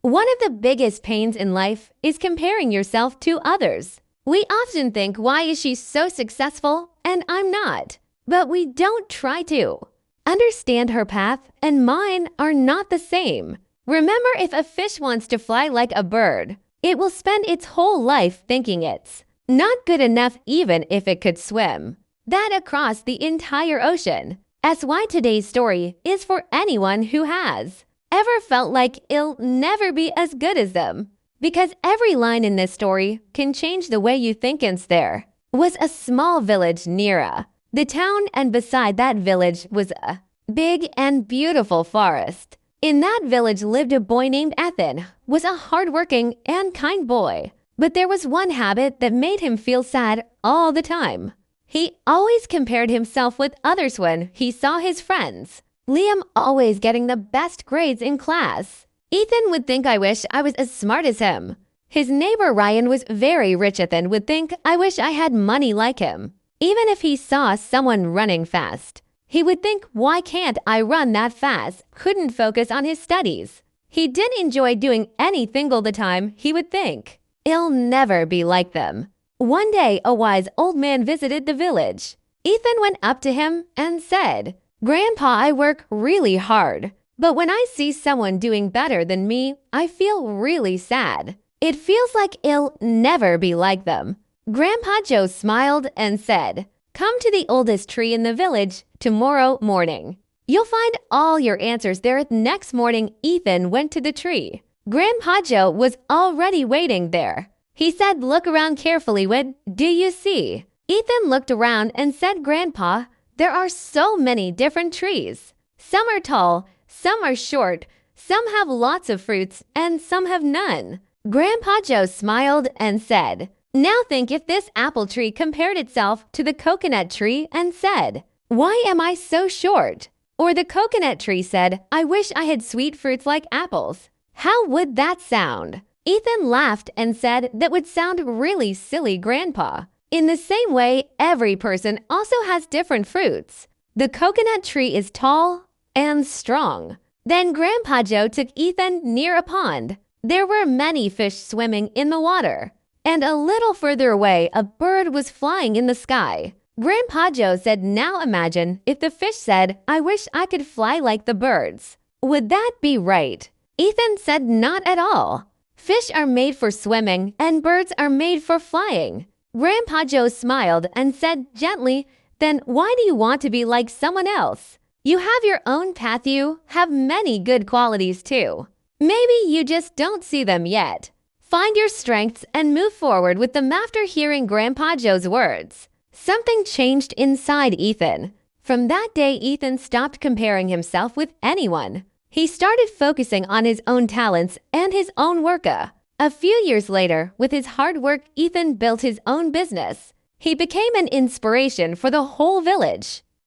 One of the biggest pains in life is comparing yourself to others. We often think, why is she so successful and I'm not? But we don't try to. Understand her path and mine are not the same. Remember, if a fish wants to fly like a bird, it will spend its whole life thinking it's not good enough even if it could swim. That across the entire ocean. That's why today's story is for anyone who has ever felt like it'll never be as good as them. Because every line in this story can change the way you think. There was a small village near the town, and beside that village was a big and beautiful forest. In that village lived a boy named Ethan, was a hardworking and kind boy. But there was one habit that made him feel sad all the time. He always compared himself with others when he saw his friends. Liam always getting the best grades in class. Ethan would think, I wish I was as smart as him. His neighbor Ryan was very rich. Ethan would think, I wish I had money like him. Even if he saw someone running fast, he would think, why can't I run that fast? Couldn't focus on his studies. He didn't enjoy doing anything all the time. He would think, it'll never be like them. One day, a wise old man visited the village. Ethan went up to him and said, Grandpa, I work really hard, but when I see someone doing better than me, I feel really sad. It feels like it'll never be like them. Grandpa Joe smiled and said, come to the oldest tree in the village tomorrow morning. You'll find all your answers there. Next morning, Ethan went to the tree. Grandpa Joe was already waiting there. He said, look around carefully. What do you see? Ethan looked around and said, Grandpa, there are so many different trees. Some are tall, some are short, some have lots of fruits, and some have none. Grandpa Joe smiled and said, now think if this apple tree compared itself to the coconut tree and said, why am I so short? Or the coconut tree said, I wish I had sweet fruits like apples. How would that sound? Ethan laughed and said, that would sound really silly, Grandpa. In the same way, every person also has different fruits. The coconut tree is tall and strong. Then Grandpa Joe took Ethan near a pond. There were many fish swimming in the water. And a little further away, a bird was flying in the sky. Grandpa Joe said, now imagine if the fish said, I wish I could fly like the birds. Would that be right? Ethan said, not at all. Fish are made for swimming and birds are made for flying. Grandpa Joe smiled and said gently, then why do you want to be like someone else? You have your own path. You have many good qualities too. Maybe you just don't see them yet. Find your strengths and move forward with them. After hearing Grandpa Joe's words, something changed inside Ethan. From that day, Ethan stopped comparing himself with anyone. He started focusing on his own talents and his own work. A few years later, with his hard work, Ethan built his own business. He became an inspiration for the whole village.